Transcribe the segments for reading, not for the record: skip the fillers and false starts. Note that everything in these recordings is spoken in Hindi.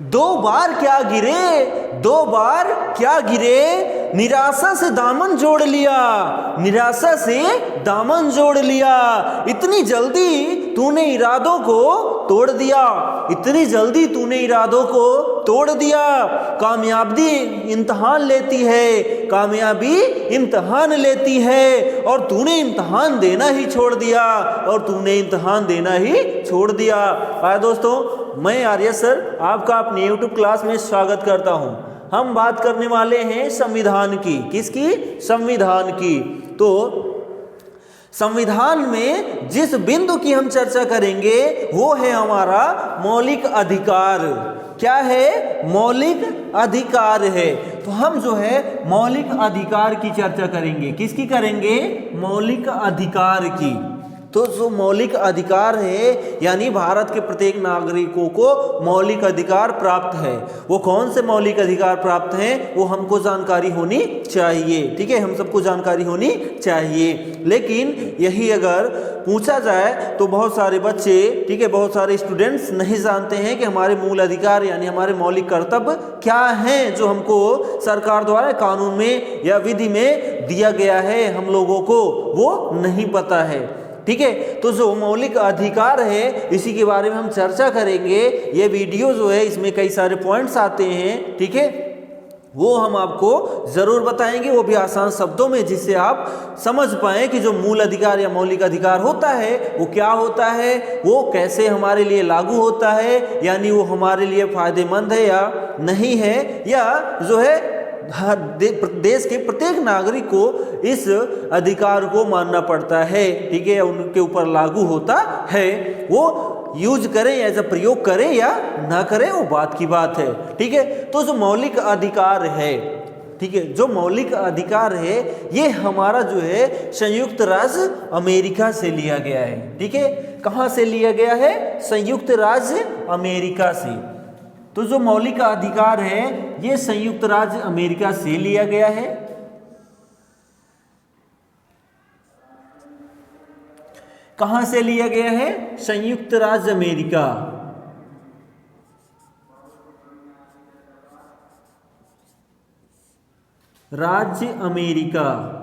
दो बार क्या गिरे, दो बार क्या गिरे, निराशा से दामन जोड़ लिया, निराशा से दामन जोड़ लिया। इतनी जल्दी तूने इरादों को तोड़ दिया, इतनी जल्दी तूने इरादों को तोड़ दिया। कामयाबी इम्तहान लेती है, कामयाबी इम्तहान लेती है, और तूने इम्तहान देना ही छोड़ दिया, और तूने इम्तहान देना ही छोड़ दिया। आए दोस्तों, मैं आर्य सर आपका अपनी YouTube क्लास में स्वागत करता हूं। हम बात करने वाले हैं संविधान की। किसकी? संविधान की। तो संविधान में जिस बिंदु की हम चर्चा करेंगे वो है हमारा मौलिक अधिकार। क्या है? मौलिक अधिकार है। तो हम जो है मौलिक अधिकार की चर्चा करेंगे। किसकी करेंगे? मौलिक अधिकार की। तो जो मौलिक अधिकार है, यानी भारत के प्रत्येक नागरिकों को मौलिक अधिकार प्राप्त है। वो कौन से मौलिक अधिकार प्राप्त हैं वो हमको जानकारी होनी चाहिए। ठीक है, हम सबको जानकारी होनी चाहिए। लेकिन यही अगर पूछा जाए तो बहुत सारे बच्चे, ठीक है, बहुत सारे स्टूडेंट्स नहीं जानते हैं कि हमारे मूल अधिकार यानी हमारे मौलिक कर्तव्य क्या हैं, जो हमको सरकार द्वारा कानून में या विधि में दिया गया है, हम लोगों को वो नहीं पता है। ठीक है, तो जो मौलिक अधिकार है इसी के बारे में हम चर्चा करेंगे। ये वीडियो जो है इसमें कई सारे पॉइंट्स आते हैं, ठीक है, वो हम आपको ज़रूर बताएंगे, वो भी आसान शब्दों में, जिससे आप समझ पाएँ कि जो मूल अधिकार या मौलिक अधिकार होता है वो क्या होता है, वो कैसे हमारे लिए लागू होता है, यानी वो हमारे लिए फ़ायदेमंद है या नहीं है, या जो है देश के प्रत्येक नागरिक को इस अधिकार को मानना पड़ता है। ठीक है, उनके ऊपर लागू होता है। वो यूज करें या ऐसा प्रयोग करें या ना करें, वो बात की बात है। ठीक है, तो जो मौलिक अधिकार है, ठीक है, जो मौलिक अधिकार है ये हमारा जो है संयुक्त राज्य अमेरिका से लिया गया है। ठीक है, कहाँ से लिया गया है? संयुक्त राज्य अमेरिका से। तो जो मौलिक अधिकार है ये संयुक्त राज्य अमेरिका से लिया गया है। कहां से लिया गया है? संयुक्त राज्य अमेरिका। राज्य अमेरिका।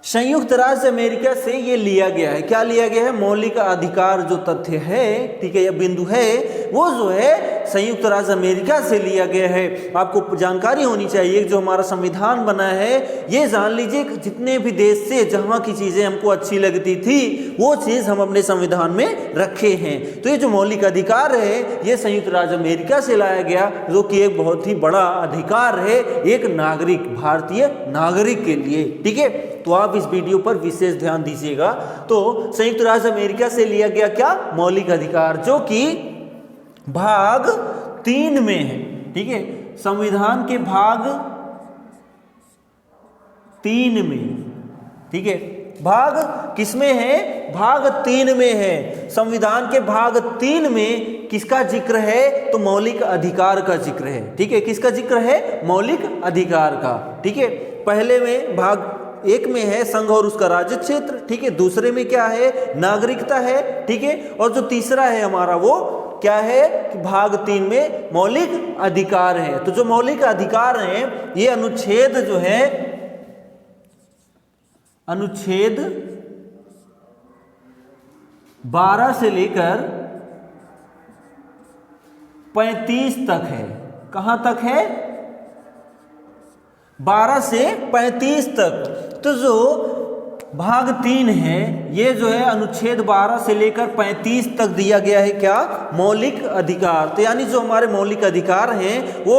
संयुक्त राज्य अमेरिका से ये लिया गया है। क्या लिया गया है? मौलिक अधिकार जो तथ्य है, ठीक है, यह बिंदु है, वो जो है संयुक्त राज्य अमेरिका से लिया गया है। आपको जानकारी होनी चाहिए जो हमारा संविधान बना है, ये जान लीजिए कि जितने भी देश से जहाँ की चीज़ें हमको अच्छी लगती थी वो चीज़ हम अपने संविधान में रखे हैं। तो ये जो मौलिक अधिकार है ये संयुक्त राज्य अमेरिका से लाया गया, जो कि एक बहुत ही बड़ा अधिकार है एक नागरिक, भारतीय नागरिक के लिए। ठीक है, तो आप इस वीडियो पर विशेष ध्यान दीजिएगा। तो संयुक्त राज्य अमेरिका से लिया गया क्या? मौलिक अधिकार, जो कि भाग 3 में है। ठीक है, संविधान के भाग 3 में। ठीक है, भाग किसमें है? भाग 3 में है। संविधान के भाग 3 में किसका जिक्र है? तो मौलिक अधिकार का जिक्र है। ठीक है, किसका जिक्र है? मौलिक अधिकार का। ठीक है, पहले में भाग 1 में है संघ और उसका राज्य क्षेत्र। ठीक है, दूसरे में क्या है? नागरिकता है। ठीक है, और जो तीसरा है हमारा वो क्या है कि भाग 3 में मौलिक अधिकार है। तो जो मौलिक अधिकार हैं ये अनुच्छेद जो है, अनुच्छेद 12 से लेकर 35 तक है। कहां तक है? 12 से 35 तक। तो जो भाग 3 है ये जो है अनुच्छेद 12 से लेकर 35 तक दिया गया है क्या? मौलिक अधिकार। तो यानी जो हमारे मौलिक अधिकार हैं वो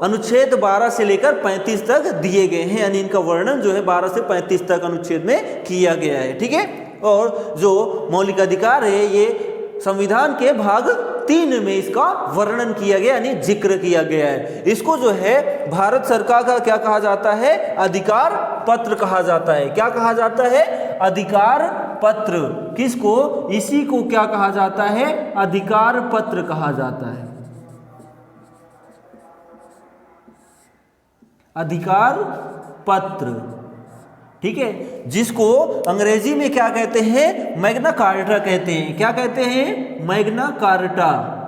अनुच्छेद 12 से लेकर 35 तक दिए गए हैं, यानी इनका वर्णन जो है 12 से 35 तक अनुच्छेद में किया गया है। ठीक है, और जो मौलिक अधिकार है ये संविधान के भाग 3 में इसका वर्णन किया गया, यानी जिक्र किया गया है। इसको जो है भारत सरकार का क्या कहा जाता है? अधिकार पत्र कहा जाता है। क्या कहा जाता है? अधिकार पत्र। किसको? इसी को क्या कहा जाता है? अधिकार पत्र कहा जाता है। अधिकार पत्र। ठीक है, जिसको अंग्रेजी में क्या कहते हैं, मैग्ना कार्टा कहते हैं। क्या कहते हैं, मैग्ना कार्टा।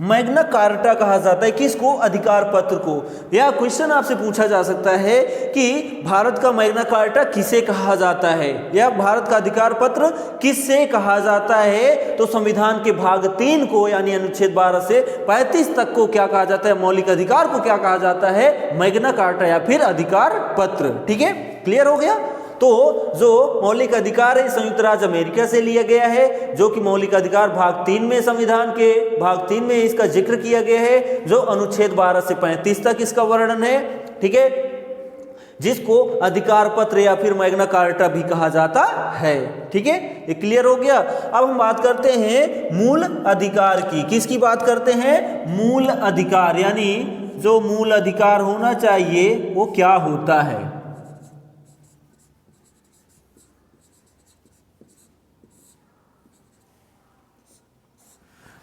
मैग्ना कार्टा कहा जाता है किसको, अधिकार पत्र को। या क्वेश्चन आपसे पूछा जा सकता है कि भारत का मैग्ना कार्टा किसे कहा जाता है, या भारत का अधिकार पत्र किससे कहा जाता है, तो संविधान के भाग 3 को यानी अनुच्छेद 12 से 35 तक को क्या कहा जाता है, मौलिक अधिकार को क्या कहा जाता है, मैग्ना कार्टा या फिर अधिकार पत्र। ठीक है, क्लियर हो गया। तो जो मौलिक अधिकार है संयुक्त राज्य अमेरिका से लिया गया है, जो कि मौलिक अधिकार भाग 3 में, संविधान के भाग 3 में इसका जिक्र किया गया है, जो अनुच्छेद 12 से 35 तक इसका वर्णन है। ठीक है, जिसको अधिकार पत्र या फिर मैग्ना कार्टा भी कहा जाता है। ठीक है, ये क्लियर हो गया। अब हम बात करते हैं मूल अधिकार की। किसकी बात करते हैं, मूल अधिकार, यानी जो मूल अधिकार होना चाहिए वो क्या होता है।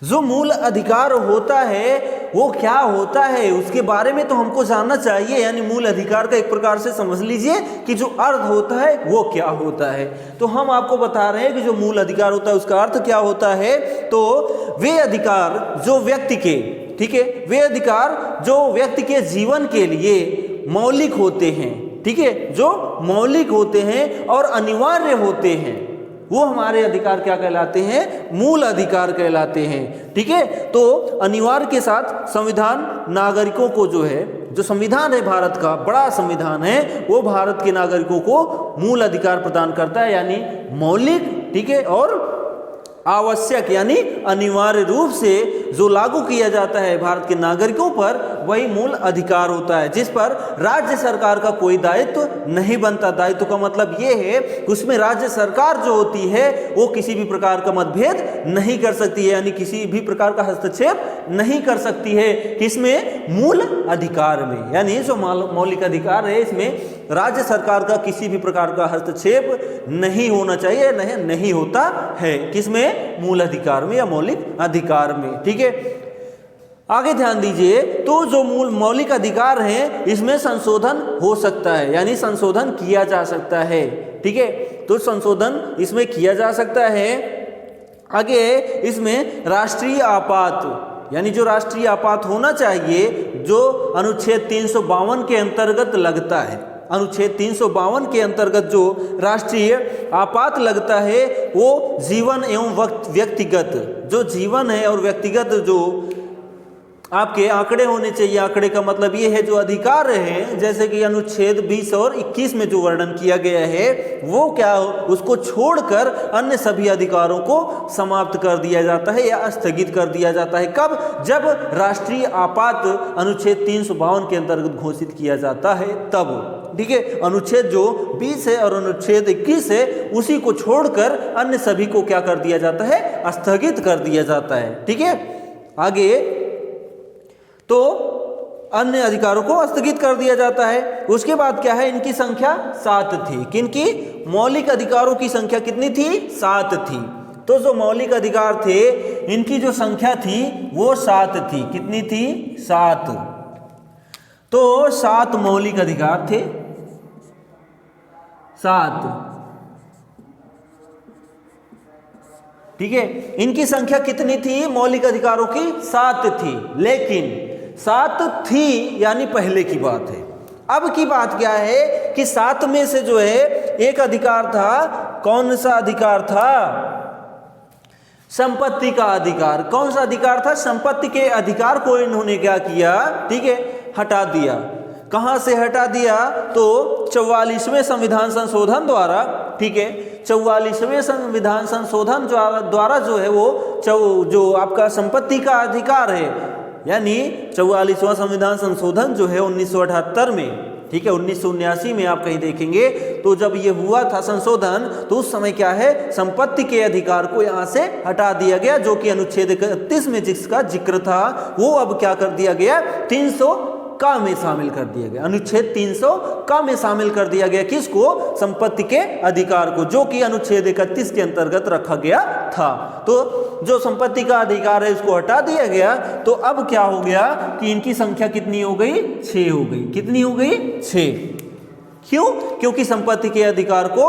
जो मूल अधिकार होता है वो क्या होता है, उसके बारे में तो हमको जानना चाहिए। यानी मूल अधिकार का एक प्रकार से समझ लीजिए कि जो अर्थ होता है वो क्या होता है। तो हम आपको बता रहे हैं कि जो मूल अधिकार होता है उसका अर्थ क्या होता है। तो वे अधिकार जो व्यक्ति के, ठीक है, वे अधिकार जो व्यक्ति के जीवन के लिए मौलिक होते हैं, ठीक है, जो मौलिक होते हैं और अनिवार्य होते हैं, वो हमारे अधिकार क्या कहलाते हैं, मूल अधिकार कहलाते हैं। ठीक है, तो अनिवार्य के साथ संविधान नागरिकों को जो है, जो संविधान है भारत का बड़ा संविधान है, वो भारत के नागरिकों को मूल अधिकार प्रदान करता है, यानी मौलिक, ठीक है, और आवश्यक यानी अनिवार्य रूप से जो लागू किया जाता है भारत के नागरिकों पर, वही मूल अधिकार होता है, जिस पर राज्य सरकार का कोई दायित्व नहीं बनता। दायित्व का मतलब ये है कि उसमें राज्य सरकार जो होती है वो किसी भी प्रकार का मतभेद नहीं कर सकती है, यानी किसी भी प्रकार का हस्तक्षेप नहीं कर सकती है। किसमें, मूल अधिकार में। यानी जो मौलिक अधिकार है इसमें राज्य सरकार का किसी भी प्रकार का हस्तक्षेप नहीं होना चाहिए, नहीं होता है। किसमें, मूल अधिकार में या मौलिक अधिकार में। ठीक है, आगे ध्यान दीजिए। तो जो मौलिक अधिकार हैं इसमें संशोधन हो सकता है, यानी संशोधन किया जा सकता है। ठीक है, तो संशोधन इसमें किया जा सकता है। आगे इसमें राष्ट्रीय आपात, यानी जो राष्ट्रीय आपात होना चाहिए, जो अनुच्छेद 352 के अंतर्गत लगता है, अनुच्छेद 352 के अंतर्गत जो राष्ट्रीय आपात लगता है, वो जीवन एवं व्यक्तिगत, जो जीवन है और व्यक्तिगत जो आपके आंकड़े होने चाहिए। आंकड़े का मतलब ये है जो अधिकार हैं, जैसे कि अनुच्छेद 20 और 21 में जो वर्णन किया गया है, वो क्या, उसको छोड़कर अन्य सभी अधिकारों को समाप्त कर दिया जाता है या स्थगित कर दिया जाता है। कब, जब राष्ट्रीय आपात अनुच्छेद 352 के अंतर्गत घोषित किया जाता है तब। ठीक है, अनुच्छेद जो 20 है और अनुच्छेद 21 है, उसी को छोड़कर अन्य सभी को क्या कर दिया जाता है, स्थगित कर दिया जाता है। ठीक है, आगे तो अन्य अधिकारों को स्थगित कर दिया जाता है। उसके बाद क्या है, इनकी संख्या 7 थी। किनकी, मौलिक अधिकारों की संख्या कितनी थी, 7 थी। तो जो मौलिक अधिकार थे इनकी जो संख्या थी वो 7 थी। कितनी थी, 7। तो 7 मौलिक अधिकार थे, 7। ठीक है, इनकी संख्या कितनी थी, मौलिक अधिकारों की 7 थी। लेकिन 7 थी यानी पहले की बात है। अब की बात क्या है कि 7 में से जो है एक अधिकार था, कौन सा अधिकार था, संपत्ति का अधिकार। कौन सा अधिकार था, संपत्ति के अधिकार को इन्होंने क्या किया, ठीक है, हटा दिया। कहां से हटा दिया, तो 44वें संविधान संशोधन द्वारा। ठीक है, 44वें संविधान संशोधन द्वारा जो है वो जो आपका संपत्ति का अधिकार है, यानी 44वां संविधान संशोधन जो है 1978 में, ठीक है, 1979 में आप कहीं देखेंगे तो जब ये हुआ था संशोधन, तो उस समय क्या है, संपत्ति के अधिकार को यहाँ से हटा दिया गया, जो कि अनुच्छेद 31 में जिसका जिक्र था वो अब क्या कर दिया गया, 300 का में शामिल कर दिया गया। अनुच्छेद 300 का में शामिल कर दिया गया किसको? संपत्ति के अधिकार को, जो कि अनुच्छेद 31 के अंतर्गत रखा गया था। तो जो संपत्ति का अधिकार है उसको हटा दिया गया। तो अब क्या हो गया कि इनकी संख्या कितनी हो गई? 6 हो गई। कितनी हो गई? 6। क्यों? क्योंकि संपत्ति के अधिकार को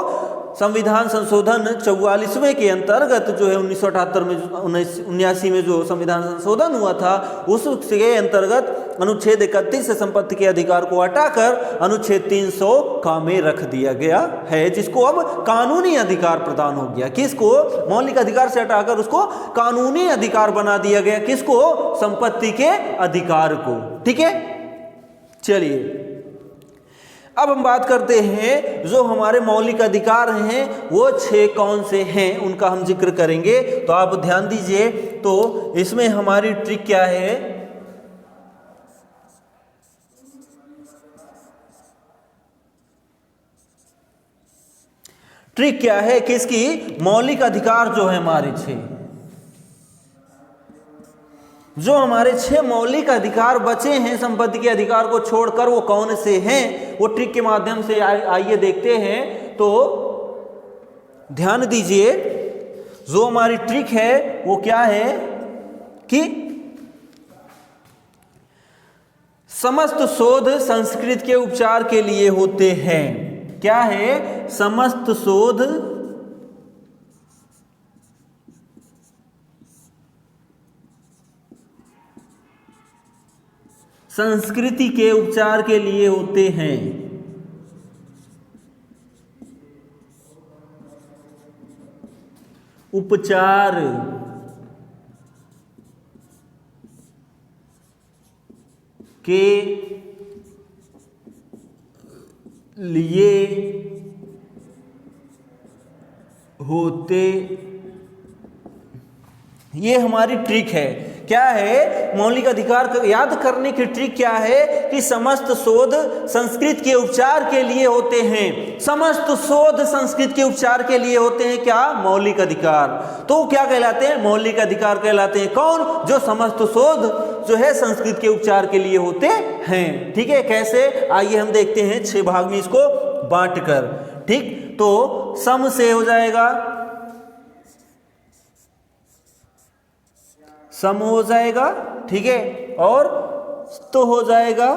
संविधान संशोधन 44वें के अंतर्गत जो है 1978 में 1979 में जो संविधान संशोधन हुआ था उसके अंतर्गत अनुच्छेद 31 से संपत्ति के अधिकार को हटाकर अनुच्छेद 300 का में रख दिया गया है, जिसको अब कानूनी अधिकार प्रदान हो गया। किसको? मौलिक अधिकार से हटाकर उसको कानूनी अधिकार बना दिया गया। किसको? संपत्ति के अधिकार को। ठीक है, चलिए अब हम बात करते हैं जो हमारे मौलिक अधिकार हैं वो 6 कौन से हैं, उनका हम जिक्र करेंगे। तो आप ध्यान दीजिए, तो इसमें हमारी ट्रिक क्या है? ट्रिक क्या है कि इसकी मौलिक अधिकार जो है हमारे 6, जो हमारे 6 मौलिक अधिकार बचे हैं संपत्ति के अधिकार को छोड़कर, वो कौन से हैं, वो ट्रिक के माध्यम से आइए देखते हैं। तो ध्यान दीजिए, जो हमारी ट्रिक है वो क्या है कि समस्त शोध संस्कृत के उपचार के लिए होते हैं। क्या है? समस्त शोध संस्कृति के उपचार के लिए होते हैं। उपचार के लिए होते, ये हमारी ट्रिक है। क्या है? मौलिक अधिकार याद करने की ट्रिक क्या है कि समस्त शोध संस्कृत के उपचार के लिए होते हैं। समस्त शोध संस्कृत के उपचार के लिए होते हैं। क्या? मौलिक अधिकार। तो क्या कहलाते हैं? मौलिक अधिकार कहलाते हैं। कौन? जो समस्त शोध जो है संस्कृत के उपचार के लिए होते हैं। ठीक है, कैसे? आइए हम देखते हैं 6 भाग में इसको बांटकर। ठीक, तो सम से हो जाएगा, सम हो जाएगा। ठीक है, और तो हो जाएगा।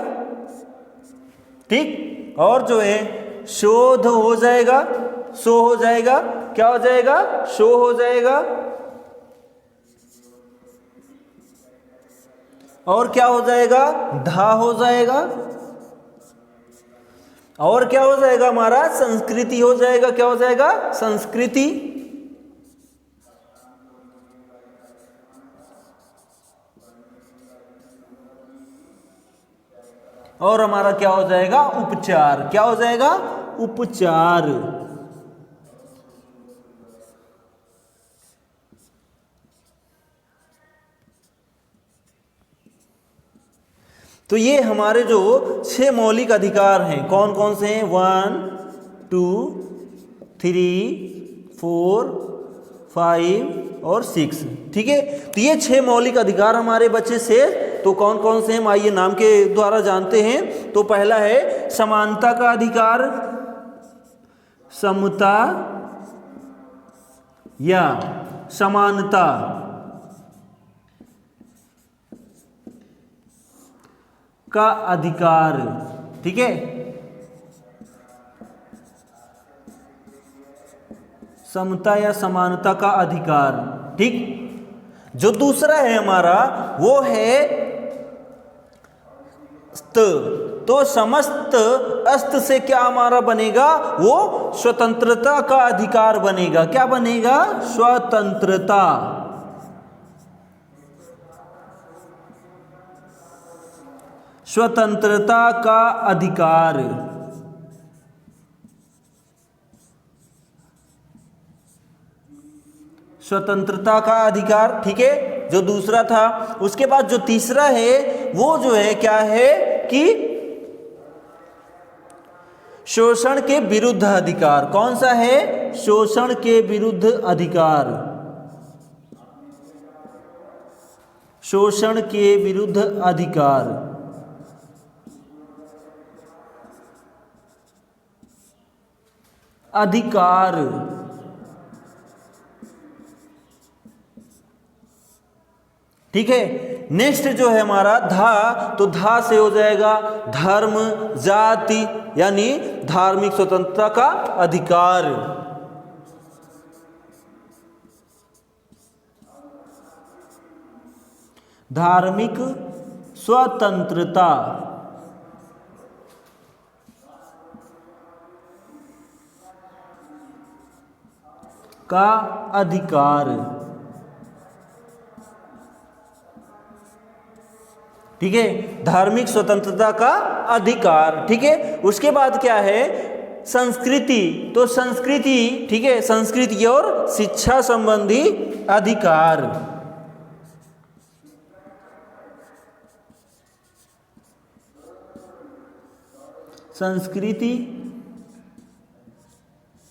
ठीक, और जो है शोध हो जाएगा, शो हो जाएगा। क्या हो जाएगा? शो हो जाएगा। और क्या हो जाएगा? धा हो जाएगा। और क्या हो जाएगा हमारा? संस्कृति हो जाएगा। क्या हो जाएगा? संस्कृति। और हमारा क्या हो जाएगा? उपचार। क्या हो जाएगा? उपचार। तो ये हमारे जो 6 मौलिक अधिकार हैं, कौन कौन से हैं? 1 2 3 4 5 और 6। ठीक है, तो ये 6 मौलिक अधिकार हमारे बच्चे से। तो कौन कौन से हम आइए नाम के द्वारा जानते हैं। तो पहला है समानता का अधिकार, समता या समानता का अधिकार। ठीक है, समता या समानता का अधिकार। ठीक, जो दूसरा है हमारा वो है स्त। तो समस्त अस्त से क्या हमारा बनेगा? वो स्वतंत्रता का अधिकार बनेगा। क्या बनेगा? स्वतंत्रता। स्वतंत्रता का अधिकार। स्वतंत्रता का अधिकार। ठीक है, जो दूसरा था। उसके बाद जो तीसरा है वो जो है क्या है कि शोषण के विरुद्ध अधिकार। कौन सा है? शोषण के विरुद्ध अधिकार। शोषण के विरुद्ध अधिकार। अधिकार। ठीक है, नेक्स्ट जो है हमारा धा, तो धा से हो जाएगा धर्म जाति यानी धार्मिक स्वतंत्रता का अधिकार। धार्मिक स्वतंत्रता का अधिकार। ठीक है, धार्मिक स्वतंत्रता का अधिकार। ठीक है, उसके बाद क्या है संस्कृति, तो संस्कृति, ठीक है, संस्कृति और शिक्षा संबंधी अधिकार। संस्कृति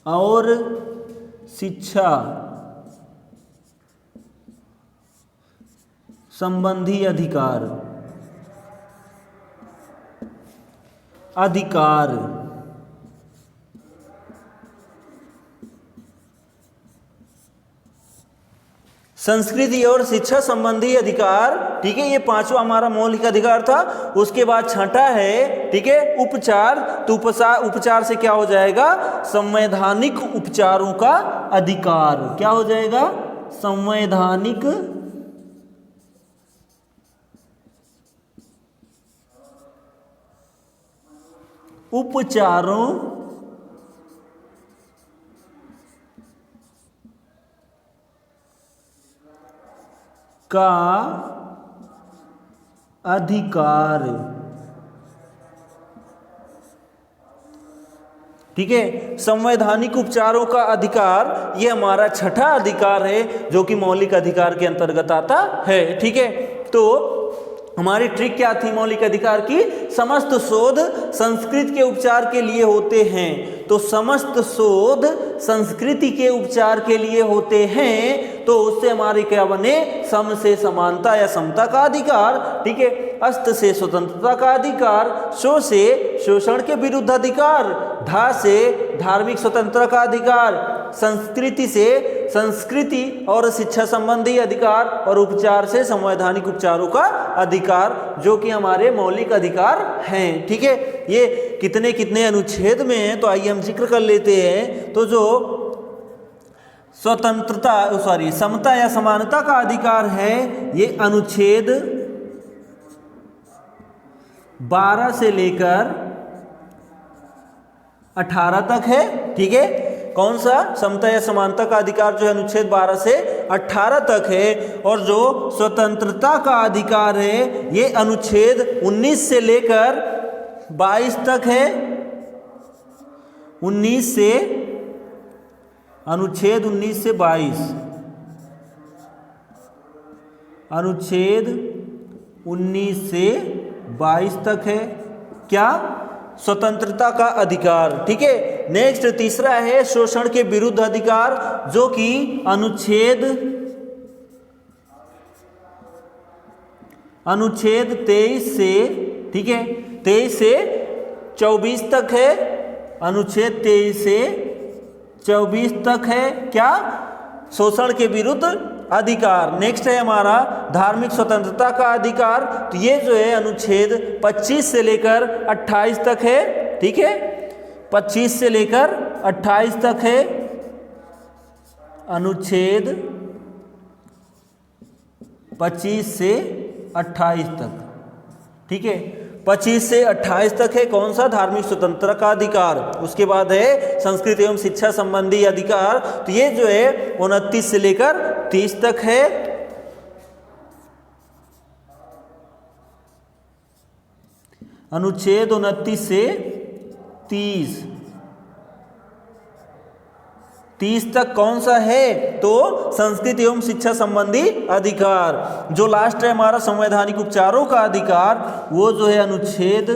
और शिक्षा संबंधी अधिकार। संस्कृति और शिक्षा संबंधी अधिकार। ठीक है, ये पांचवा हमारा मौलिक अधिकार था। उसके बाद छठा है, ठीक है, उपचार, तो उपचार से क्या हो जाएगा संवैधानिक उपचारों का अधिकार। क्या हो जाएगा संवैधानिक उपचारों का अधिकार। ठीक है, संवैधानिक उपचारों का अधिकार ये हमारा छठा अधिकार है जो कि मौलिक अधिकार के अंतर्गत आता है। ठीक है, तो हमारी ट्रिक क्या थी मौलिक अधिकार की, समस्त शोध संस्कृत के उपचार के लिए होते हैं। तो समस्त शोध संस्कृति के उपचार के लिए होते हैं, तो उससे हमारे क्या बने सम से समानता या समता का अधिकार। ठीक है, अस्त से स्वतंत्रता का अधिकार, शो से शोषण के विरुद्ध अधिकार, धा से धार्मिक स्वतंत्रता का अधिकार, संस्कृति से संस्कृति और शिक्षा संबंधी अधिकार, और उपचार से संवैधानिक उपचारों का अधिकार, जो कि हमारे मौलिक अधिकार हैं। ठीक है, ये कितने कितने अनुच्छेद में हैं, तो आइए हम जिक्र कर लेते हैं। तो जो समता या समानता का अधिकार है, ये अनुच्छेद 12 से लेकर 18 तक है। ठीक है, कौन सा समता या समानता का अधिकार जो है अनुच्छेद 12 से 18 तक है। और जो स्वतंत्रता का अधिकार है ये अनुच्छेद 19 से लेकर 22 तक है। 19 से अनुच्छेद 19 से 22, अनुच्छेद 19 से 22 तक है क्या स्वतंत्रता का अधिकार। ठीक है, नेक्स्ट तीसरा है शोषण के विरुद्ध अधिकार, जो कि अनुच्छेद 23 से, ठीक है, 23 से 24 तक है। अनुच्छेद 23 से 24 तक है क्या शोषण के विरुद्ध अधिकार। नेक्स्ट है हमारा धार्मिक स्वतंत्रता का अधिकार, तो ये जो है अनुच्छेद 25 से लेकर 28 तक है। ठीक है, 25 से लेकर 28 तक है अनुच्छेद 25 से 28 तक। ठीक है, 25 से 28 तक है कौन सा धार्मिक स्वतंत्रता का अधिकार। उसके बाद है संस्कृति एवं शिक्षा संबंधी अधिकार, तो ये जो है 29 से लेकर 30 तक है। अनुच्छेद 29 से 30 तक कौन सा है, तो संस्कृति एवं शिक्षा संबंधी अधिकार। जो लास्ट है हमारा संवैधानिक उपचारों का अधिकार, वो जो है अनुच्छेद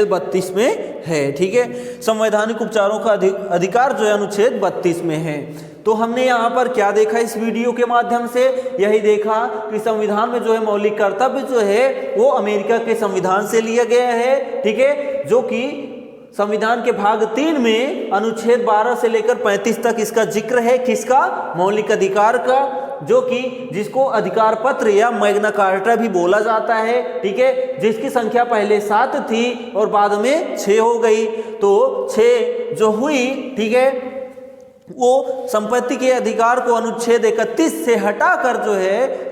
32 में है। ठीक है, संवैधानिक उपचारों का अधिकार जो है अनुच्छेद 32 में है। तो हमने यहाँ पर क्या देखा इस वीडियो के माध्यम से? यही देखा कि संविधान में जो है मौलिक कर्तव्य जो है वो अमेरिका के संविधान से लिया गया है, ठीक है, जो कि संविधान के भाग 3 में अनुच्छेद 12 से लेकर 35 तक इसका जिक्र है। किसका? मौलिक अधिकार का, जो कि जिसको अधिकार पत्र या मैग्ना कार्टा भी बोला जाता है, ठीक है, जिसकी संख्या पहले 7 थी और बाद में 6 हो गई। तो 6 जो हुई, ठीक है, वो संपत्ति के अधिकार को अनुच्छेद 31 से हटाकर जो है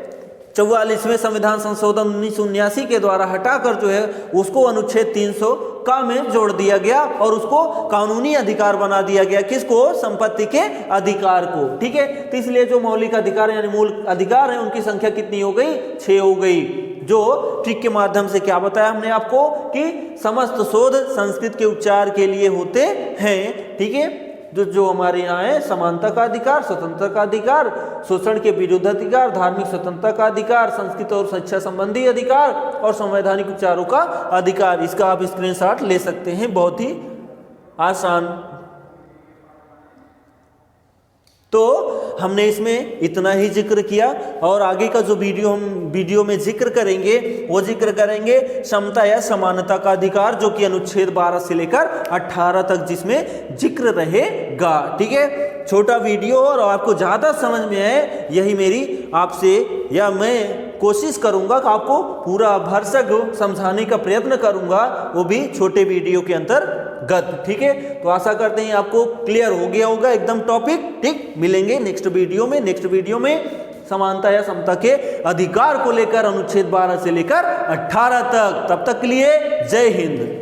44वें संविधान संशोधन 1979 के द्वारा हटाकर जो है उसको अनुच्छेद 300 का में जोड़ दिया गया और उसको कानूनी अधिकार बना दिया गया। किसको? संपत्ति के अधिकार को, ठीक है। तो इसलिए जो मौलिक अधिकार यानी मूल अधिकार है उनकी संख्या कितनी हो गई? 6 हो गई। जो ट्रिक के माध्यम से क्या बताया हमने आपको कि समस्त शोध संस्कृत के उच्चार के लिए होते हैं, ठीक है। जो हमारे यहाँ है समानता का अधिकार, स्वतंत्रता का अधिकार, शोषण के विरुद्ध अधिकार, धार्मिक स्वतंत्रता का अधिकार, संस्कृत और शिक्षा संबंधी अधिकार और संवैधानिक उपचारों का अधिकार। इसका आप स्क्रीनशॉट ले सकते हैं, बहुत ही आसान। तो हमने इसमें इतना ही जिक्र किया और आगे का जो वीडियो में जिक्र करेंगे वो जिक्र करेंगे समता या समानता का अधिकार, जो कि अनुच्छेद 12 से लेकर 18 तक जिसमें जिक्र रहेगा, ठीक है। छोटा वीडियो और आपको ज़्यादा समझ में आए, यही मेरी आपसे या मैं कोशिश करूंगा कि आपको पूरा भरसक समझाने का प्रयत्न करूंगा, वो भी छोटे वीडियो के अंतर्गत, ठीक है। तो आशा करते हैं आपको क्लियर हो गया होगा एकदम टॉपिक, ठीक। मिलेंगे नेक्स्ट वीडियो में समानता या समता के अधिकार को लेकर अनुच्छेद 12 से लेकर 18 तक। तब तक के लिए जय हिंद।